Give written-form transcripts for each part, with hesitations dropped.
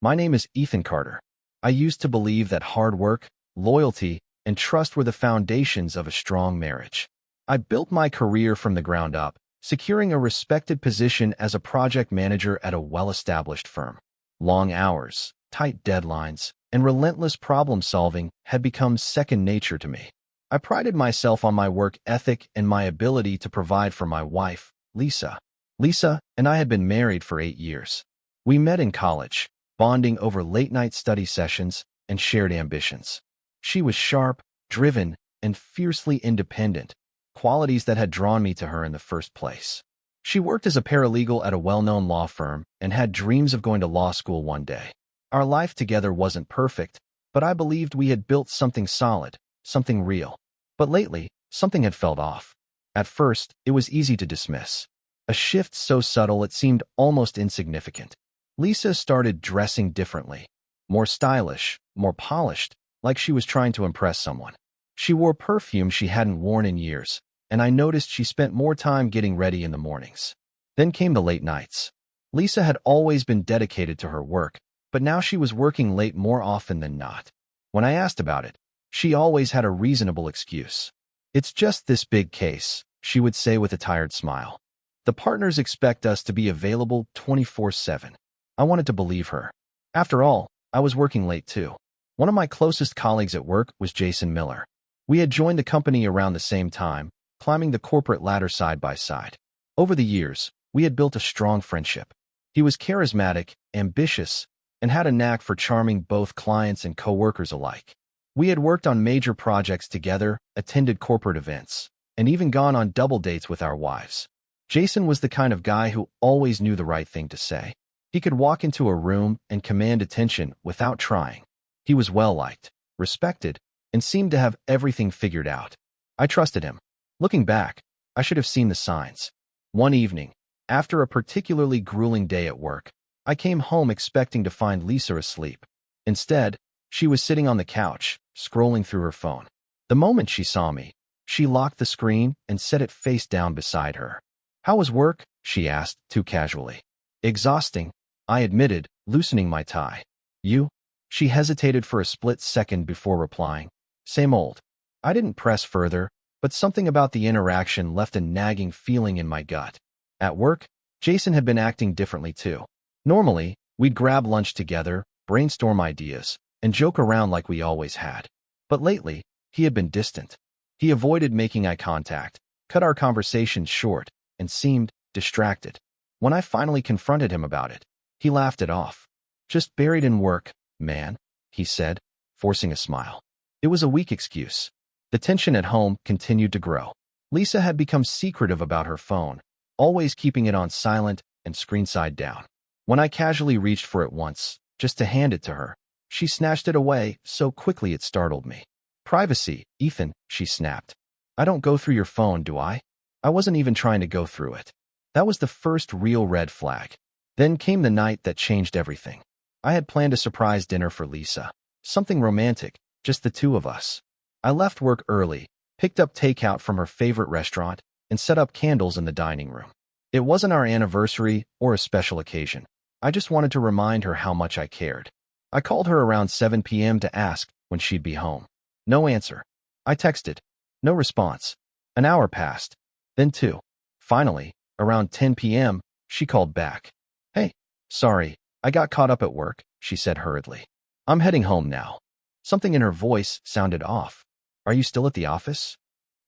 My name is Ethan Carter. I used to believe that hard work, loyalty, and trust were the foundations of a strong marriage. I built my career from the ground up, securing a respected position as a project manager at a well-established firm. Long hours, tight deadlines, and relentless problem-solving had become second nature to me. I prided myself on my work ethic and my ability to provide for my wife, Lisa. Lisa and I had been married for 8 years. We met in college, bonding over late-night study sessions and shared ambitions. She was sharp, driven, and fiercely independent, qualities that had drawn me to her in the first place. She worked as a paralegal at a well-known law firm and had dreams of going to law school one day. Our life together wasn't perfect, but I believed we had built something solid, something real. But lately, something had felt off. At first, it was easy to dismiss. A shift so subtle it seemed almost insignificant. Lisa started dressing differently, more stylish, more polished, like she was trying to impress someone. She wore perfume she hadn't worn in years, and I noticed she spent more time getting ready in the mornings. Then came the late nights. Lisa had always been dedicated to her work, but now she was working late more often than not. When I asked about it, she always had a reasonable excuse. "It's just this big case," she would say with a tired smile. "The partners expect us to be available 24/7. I wanted to believe her. After all, I was working late too. One of my closest colleagues at work was Jason Miller. We had joined the company around the same time, climbing the corporate ladder side by side. Over the years, we had built a strong friendship. He was charismatic, ambitious, and had a knack for charming both clients and coworkers alike. We had worked on major projects together, attended corporate events, and even gone on double dates with our wives. Jason was the kind of guy who always knew the right thing to say. He could walk into a room and command attention without trying. He was well-liked, respected, and seemed to have everything figured out. I trusted him. Looking back, I should have seen the signs. One evening, after a particularly grueling day at work, I came home expecting to find Lisa asleep. Instead, she was sitting on the couch, scrolling through her phone. The moment she saw me, she locked the screen and set it face down beside her. "How was work?" she asked, too casually. "Exhausting," I admitted, loosening my tie. "You?" She hesitated for a split second before replying. "Same old." I didn't press further, but something about the interaction left a nagging feeling in my gut. At work, Jason had been acting differently too. Normally, we'd grab lunch together, brainstorm ideas, and joke around like we always had. But lately, he had been distant. He avoided making eye contact, cut our conversations short, and seemed distracted. When I finally confronted him about it, he laughed it off. "Just buried in work, man," he said, forcing a smile. It was a weak excuse. The tension at home continued to grow. Lisa had become secretive about her phone, always keeping it on silent and screen side down. When I casually reached for it once, just to hand it to her, she snatched it away so quickly it startled me. "Privacy, Ethan," she snapped. "I don't go through your phone, do I?" I wasn't even trying to go through it. That was the first real red flag. Then came the night that changed everything. I had planned a surprise dinner for Lisa. Something romantic, just the two of us. I left work early, picked up takeout from her favorite restaurant, and set up candles in the dining room. It wasn't our anniversary or a special occasion. I just wanted to remind her how much I cared. I called her around 7 p.m. to ask when she'd be home. No answer. I texted. No response. An hour passed. Then 2. Finally, around 10 p.m., she called back. "Hey, sorry, I got caught up at work," she said hurriedly. "I'm heading home now." Something in her voice sounded off. "Are you still at the office?"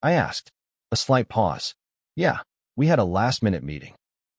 I asked. A slight pause. "Yeah, we had a last-minute meeting."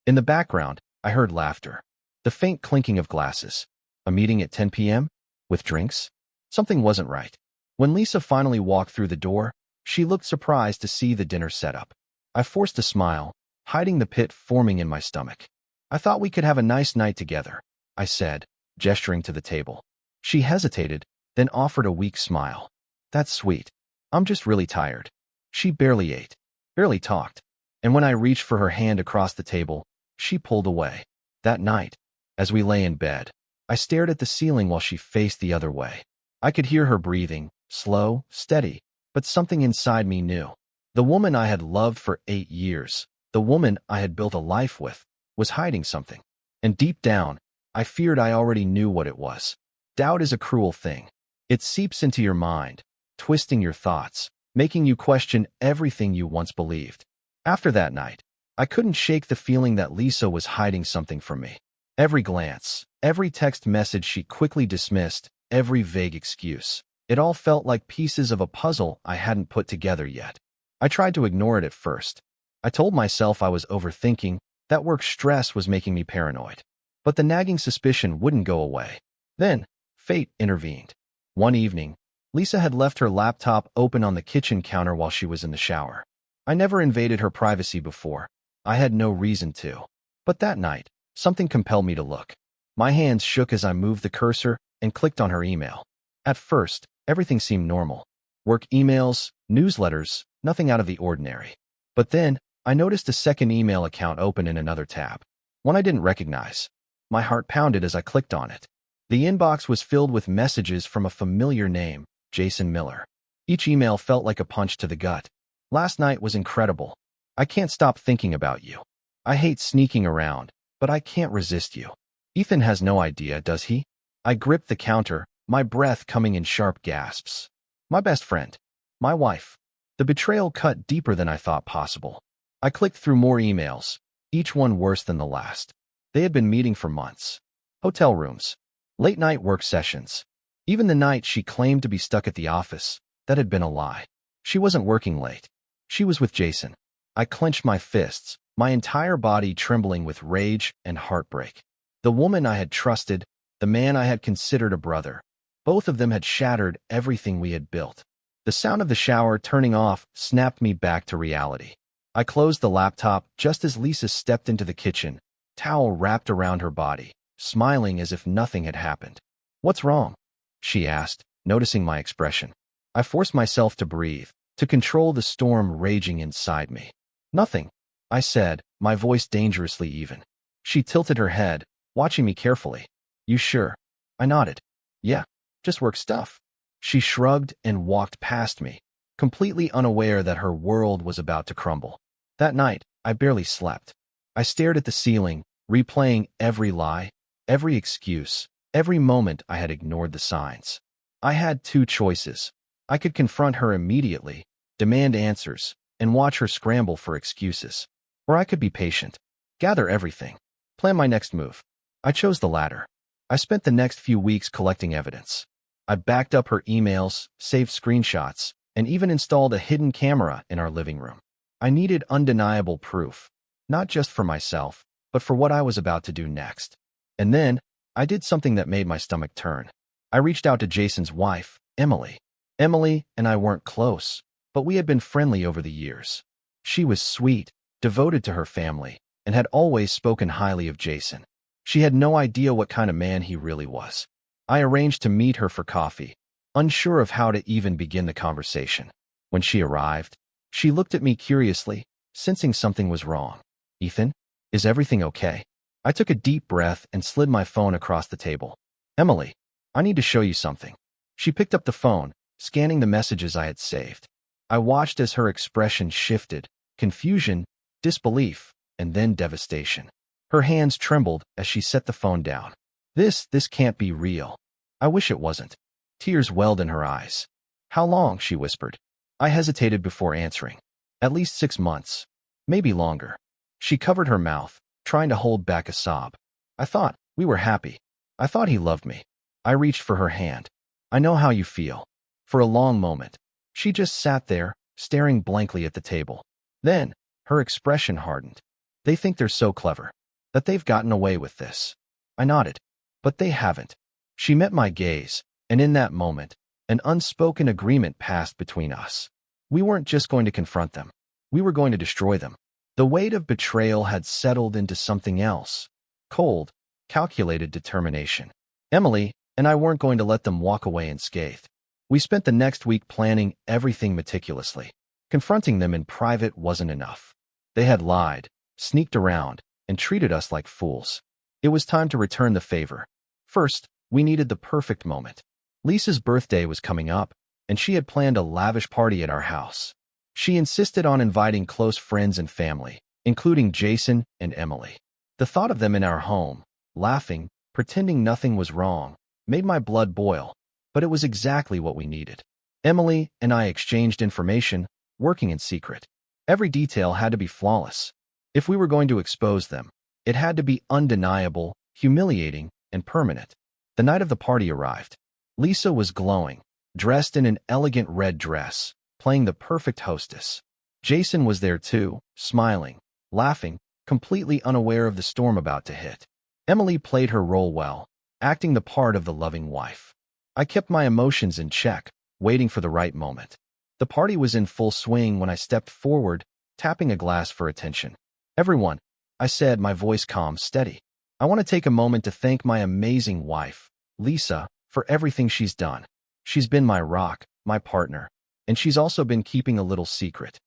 In the background, I heard laughter. The faint clinking of glasses. A meeting at 10 p.m.? With drinks? Something wasn't right. When Lisa finally walked through the door, she looked surprised to see the dinner setup. I forced a smile, hiding the pit forming in my stomach. "I thought we could have a nice night together," I said, gesturing to the table. She hesitated, then offered a weak smile. "That's sweet. I'm just really tired." She barely ate, barely talked, and when I reached for her hand across the table, she pulled away. That night, as we lay in bed, I stared at the ceiling while she faced the other way. I could hear her breathing, slow, steady, but something inside me knew. The woman I had loved for 8 years, the woman I had built a life with, was hiding something. And deep down, I feared I already knew what it was. Doubt is a cruel thing. It seeps into your mind, twisting your thoughts, making you question everything you once believed. After that night, I couldn't shake the feeling that Lisa was hiding something from me. Every glance, every text message she quickly dismissed, every vague excuse. It all felt like pieces of a puzzle I hadn't put together yet. I tried to ignore it at first. I told myself I was overthinking, that work stress was making me paranoid. But the nagging suspicion wouldn't go away. Then, fate intervened. One evening, Lisa had left her laptop open on the kitchen counter while she was in the shower. I never invaded her privacy before. I had no reason to. But that night, something compelled me to look. My hands shook as I moved the cursor and clicked on her email. At first, everything seemed normal. Work emails, newsletters, nothing out of the ordinary. But then, I noticed a second email account open in another tab. One I didn't recognize. My heart pounded as I clicked on it. The inbox was filled with messages from a familiar name, Jason Miller. Each email felt like a punch to the gut. Last night was incredible. I can't stop thinking about you. I hate sneaking around, but I can't resist you. Ethan has no idea, does he? I gripped the counter, my breath coming in sharp gasps. My best friend. My wife. The betrayal cut deeper than I thought possible. I clicked through more emails, each one worse than the last. They had been meeting for months. Hotel rooms. Late-night work sessions. Even the night she claimed to be stuck at the office, that had been a lie. She wasn't working late. She was with Jason. I clenched my fists, my entire body trembling with rage and heartbreak. The woman I had trusted, the man I had considered a brother, both of them had shattered everything we had built. The sound of the shower turning off snapped me back to reality. I closed the laptop just as Lisa stepped into the kitchen, towel wrapped around her body, smiling as if nothing had happened. "What's wrong?" she asked, noticing my expression. I forced myself to breathe, to control the storm raging inside me. "Nothing," I said, my voice dangerously even. She tilted her head, watching me carefully. "You sure?" I nodded. "Yeah, just work stuff." She shrugged and walked past me, completely unaware that her world was about to crumble. That night, I barely slept. I stared at the ceiling, replaying every lie, every excuse, every moment I had ignored the signs. I had two choices. I could confront her immediately, demand answers, and watch her scramble for excuses. Or I could be patient, gather everything, plan my next move. I chose the latter. I spent the next few weeks collecting evidence. I backed up her emails, saved screenshots, and even installed a hidden camera in our living room. I needed undeniable proof, not just for myself, but for what I was about to do next. And then, I did something that made my stomach turn. I reached out to Jason's wife, Emily. Emily and I weren't close, but we had been friendly over the years. She was sweet, devoted to her family, and had always spoken highly of Jason. She had no idea what kind of man he really was. I arranged to meet her for coffee, unsure of how to even begin the conversation. When she arrived, she looked at me curiously, sensing something was wrong. "Ethan, is everything okay?" I took a deep breath and slid my phone across the table. "Emily, I need to show you something." She picked up the phone, scanning the messages I had saved. I watched as her expression shifted, confusion, disbelief, and then devastation. Her hands trembled as she set the phone down. This can't be real. I wish it wasn't." Tears welled in her eyes. "How long?" she whispered. I hesitated before answering. "At least 6 months. Maybe longer." She covered her mouth, trying to hold back a sob. "I thought we were happy. I thought he loved me." I reached for her hand. "I know how you feel." For a long moment, she just sat there, staring blankly at the table. Then, her expression hardened. "They think they're so clever, that they've gotten away with this." I nodded. "But they haven't." She met my gaze, and in that moment, an unspoken agreement passed between us. We weren't just going to confront them. We were going to destroy them. The weight of betrayal had settled into something else. Cold, calculated determination. Emily and I weren't going to let them walk away unscathed. We spent the next week planning everything meticulously. Confronting them in private wasn't enough. They had lied, sneaked around, and treated us like fools. It was time to return the favor. First, we needed the perfect moment. Lisa's birthday was coming up, and she had planned a lavish party at our house. She insisted on inviting close friends and family, including Jason and Emily. The thought of them in our home, laughing, pretending nothing was wrong, made my blood boil, but it was exactly what we needed. Emily and I exchanged information, working in secret. Every detail had to be flawless. If we were going to expose them, it had to be undeniable, humiliating, and permanent. The night of the party arrived. Lisa was glowing, dressed in an elegant red dress, playing the perfect hostess. Jason was there too, smiling, laughing, completely unaware of the storm about to hit. Emily played her role well, acting the part of the loving wife. I kept my emotions in check, waiting for the right moment. The party was in full swing when I stepped forward, tapping a glass for attention. "Everyone," I said, my voice calm, steady. "I want to take a moment to thank my amazing wife, Lisa, for everything she's done. She's been my rock, my partner, and she's also been keeping a little secret."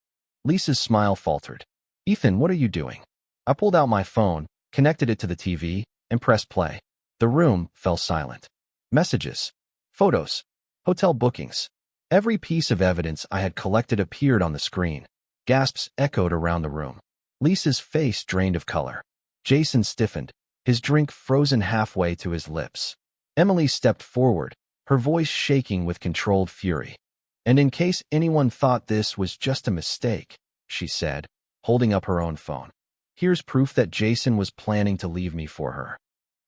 Lisa's smile faltered. "Ethan, what are you doing?" I pulled out my phone, connected it to the TV, and pressed play. The room fell silent. Messages, photos, hotel bookings. Every piece of evidence I had collected appeared on the screen. Gasps echoed around the room. Lisa's face drained of color. Jason stiffened, his drink frozen halfway to his lips. Emily stepped forward, her voice shaking with controlled fury. "And in case anyone thought this was just a mistake," she said, holding up her own phone, "here's proof that Jason was planning to leave me for her."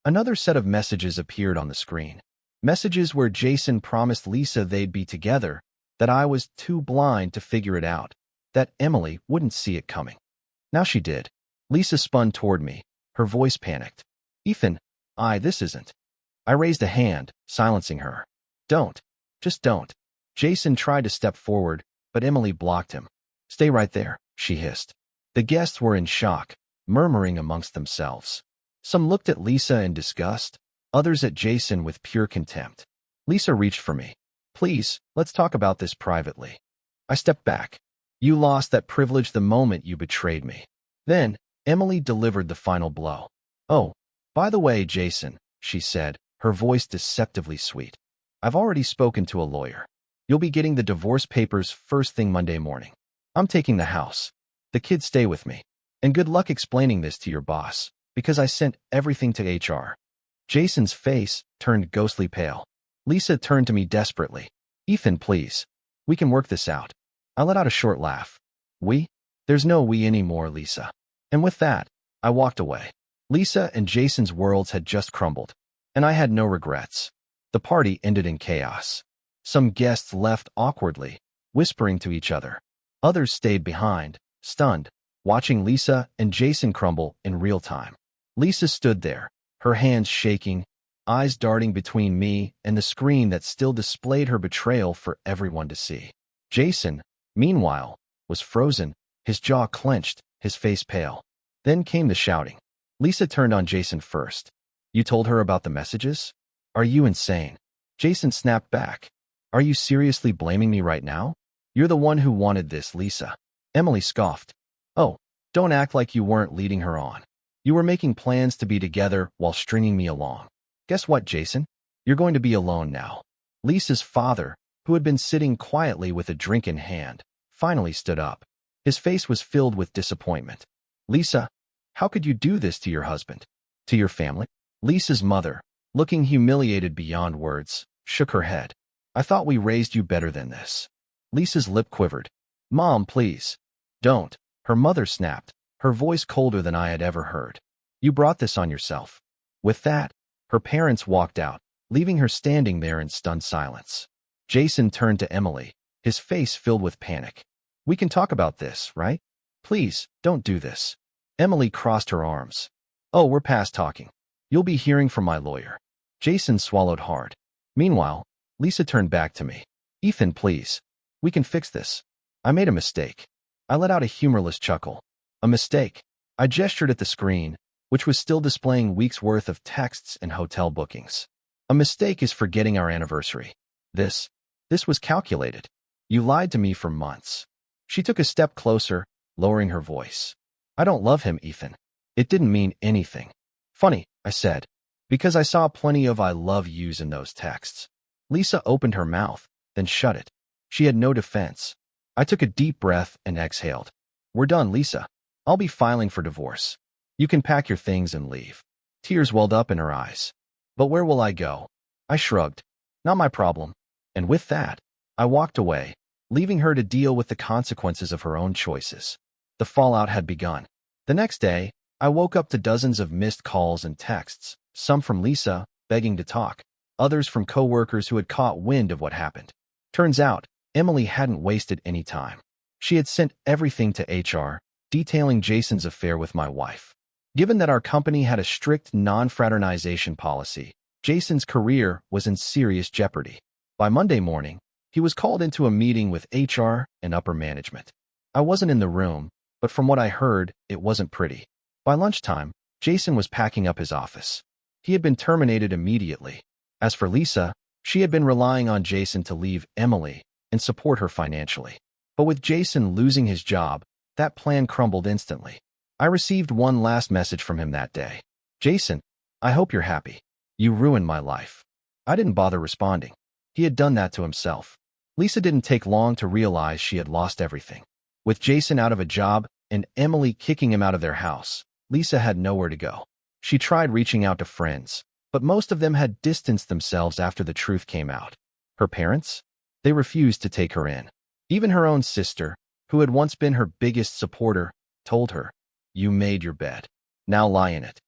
Another set of messages appeared on the screen. Messages where Jason promised Lisa they'd be together, that I was too blind to figure it out, that Emily wouldn't see it coming. Now she did. Lisa spun toward me, her voice panicked. "Ethan, this isn't." I raised a hand, silencing her. "Don't. Just don't." Jason tried to step forward, but Emily blocked him. "Stay right there," she hissed. The guests were in shock, murmuring amongst themselves. Some looked at Lisa in disgust, others at Jason with pure contempt. Lisa reached for me. "Please, let's talk about this privately." I stepped back. "You lost that privilege the moment you betrayed me." Then, Emily delivered the final blow. "Oh, by the way, Jason," she said, her voice deceptively sweet, "I've already spoken to a lawyer. You'll be getting the divorce papers first thing Monday morning. I'm taking the house. The kids stay with me. And good luck explaining this to your boss, because I sent everything to HR." Jason's face turned ghostly pale. Lisa turned to me desperately. "Ethan, please. We can work this out." I let out a short laugh. "We? There's no we anymore, Lisa." And with that, I walked away. Lisa and Jason's worlds had just crumbled, and I had no regrets. The party ended in chaos. Some guests left awkwardly, whispering to each other. Others stayed behind, stunned, watching Lisa and Jason crumble in real time. Lisa stood there, her hands shaking, eyes darting between me and the screen that still displayed her betrayal for everyone to see. Jason, meanwhile, was frozen, his jaw clenched, his face pale. Then came the shouting. Lisa turned on Jason first. "You told her about the messages? Are you insane?" Jason snapped back. "Are you seriously blaming me right now? You're the one who wanted this, Lisa." Emily scoffed. "Oh, don't act like you weren't leading her on. You were making plans to be together while stringing me along. Guess what, Jason? You're going to be alone now." Lisa's father, who had been sitting quietly with a drink in hand, finally stood up. His face was filled with disappointment. "Lisa, how could you do this to your husband? To your family?" Lisa's mother, looking humiliated beyond words, shook her head. "I thought we raised you better than this." Lisa's lip quivered. "Mom, please. Don't." Her mother snapped, her voice colder than I had ever heard. "You brought this on yourself." With that, her parents walked out, leaving her standing there in stunned silence. Jason turned to Emily, his face filled with panic. "We can talk about this, right? Please, don't do this." Emily crossed her arms. "Oh, we're past talking. You'll be hearing from my lawyer." Jason swallowed hard. Meanwhile, Lisa turned back to me. "Ethan, please. We can fix this. I made a mistake." I let out a humorless chuckle. "A mistake?" I gestured at the screen, which was still displaying weeks' worth of texts and hotel bookings. "A mistake is forgetting our anniversary. This was calculated. You lied to me for months." She took a step closer, lowering her voice. "I don't love him, Ethan. It didn't mean anything." "Funny," I said, "because I saw plenty of I love yous in those texts." Lisa opened her mouth, then shut it. She had no defense. I took a deep breath and exhaled. "We're done, Lisa. I'll be filing for divorce. You can pack your things and leave." Tears welled up in her eyes. But where will I go? I shrugged. Not my problem. And with that, I walked away, leaving her to deal with the consequences of her own choices. The fallout had begun. The next day, I woke up to dozens of missed calls and texts, some from Lisa, begging to talk, others from coworkers who had caught wind of what happened. Turns out, Emily hadn't wasted any time. She had sent everything to HR, detailing Jason's affair with my wife. Given that our company had a strict non-fraternization policy, Jason's career was in serious jeopardy. By Monday morning, he was called into a meeting with HR and upper management. I wasn't in the room, but from what I heard, it wasn't pretty. By lunchtime, Jason was packing up his office. He had been terminated immediately. As for Lisa, she had been relying on Jason to leave Emily and support her financially. But with Jason losing his job, that plan crumbled instantly. I received one last message from him that day. Jason, I hope you're happy. You ruined my life. I didn't bother responding. He had done that to himself. Lisa didn't take long to realize she had lost everything. With Jason out of a job and Emily kicking him out of their house, Lisa had nowhere to go. She tried reaching out to friends, but most of them had distanced themselves after the truth came out. Her parents? They refused to take her in. Even her own sister, who had once been her biggest supporter, told her, "You made your bed. Now lie in it."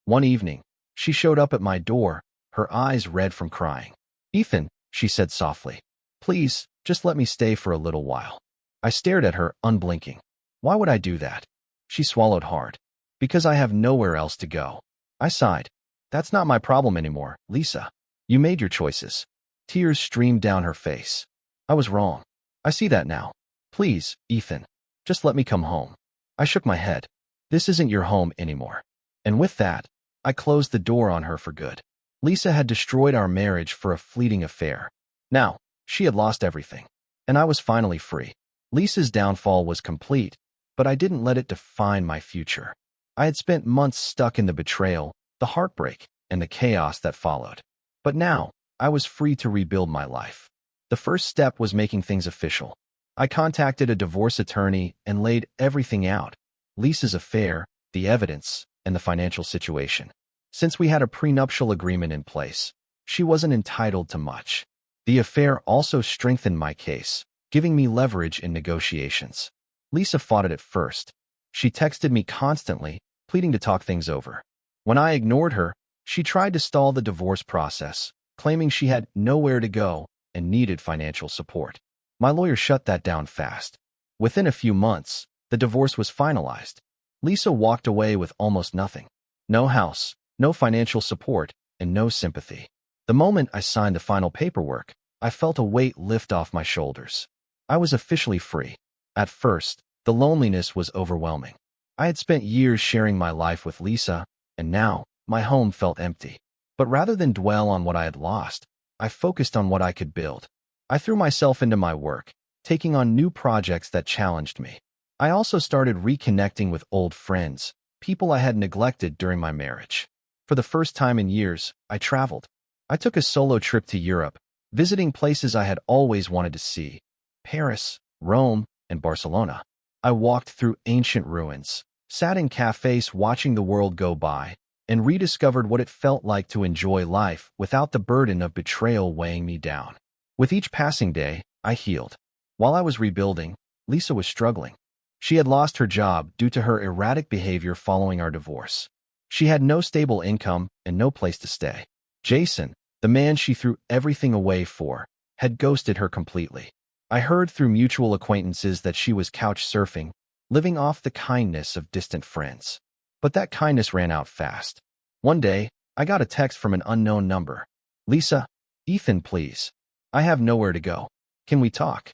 One evening, she showed up at my door, her eyes red from crying. "Ethan," she said softly, "please, just let me stay for a little while." I stared at her, unblinking. Why would I do that? She swallowed hard. Because I have nowhere else to go. I sighed. That's not my problem anymore, Lisa. You made your choices. Tears streamed down her face. I was wrong. I see that now. Please, Ethan, just let me come home. I shook my head. This isn't your home anymore. And with that, I closed the door on her for good. Lisa had destroyed our marriage for a fleeting affair. Now, she had lost everything. And I was finally free. Lisa's downfall was complete, but I didn't let it define my future. I had spent months stuck in the betrayal, the heartbreak, and the chaos that followed. But now, I was free to rebuild my life. The first step was making things official. I contacted a divorce attorney and laid everything out: Lisa's affair, the evidence, and the financial situation. Since we had a prenuptial agreement in place, she wasn't entitled to much. The affair also strengthened my case, giving me leverage in negotiations. Lisa fought it at first. She texted me constantly, pleading to talk things over. When I ignored her, she tried to stall the divorce process, claiming she had nowhere to go and needed financial support. My lawyer shut that down fast. Within a few months, the divorce was finalized. Lisa walked away with almost nothing. No house, no financial support, and no sympathy. The moment I signed the final paperwork, I felt a weight lift off my shoulders. I was officially free. At first, the loneliness was overwhelming. I had spent years sharing my life with Lisa, and now, my home felt empty. But rather than dwell on what I had lost, I focused on what I could build. I threw myself into my work, taking on new projects that challenged me. I also started reconnecting with old friends, people I had neglected during my marriage. For the first time in years, I traveled. I took a solo trip to Europe, visiting places I had always wanted to see: Paris, Rome, and Barcelona. I walked through ancient ruins, sat in cafes watching the world go by, and rediscovered what it felt like to enjoy life without the burden of betrayal weighing me down. With each passing day, I healed. While I was rebuilding, Lisa was struggling. She had lost her job due to her erratic behavior following our divorce. She had no stable income and no place to stay. Jason, the man she threw everything away for, had ghosted her completely. I heard through mutual acquaintances that she was couch surfing, living off the kindness of distant friends. But that kindness ran out fast. One day, I got a text from an unknown number. "Lisa, Ethan, please. I have nowhere to go. Can we talk?"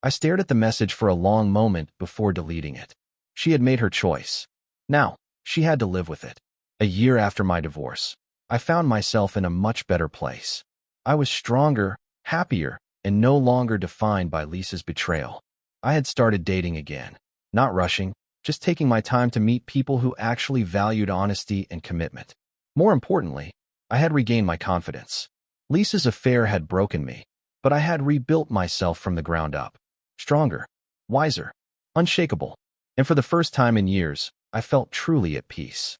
I stared at the message for a long moment before deleting it. She had made her choice. Now, she had to live with it. A year after my divorce, I found myself in a much better place. I was stronger, happier, and no longer defined by Lisa's betrayal. I had started dating again, not rushing, just taking my time to meet people who actually valued honesty and commitment. More importantly, I had regained my confidence. Lisa's affair had broken me, but I had rebuilt myself from the ground up. Stronger, wiser, unshakable. And for the first time in years, I felt truly at peace.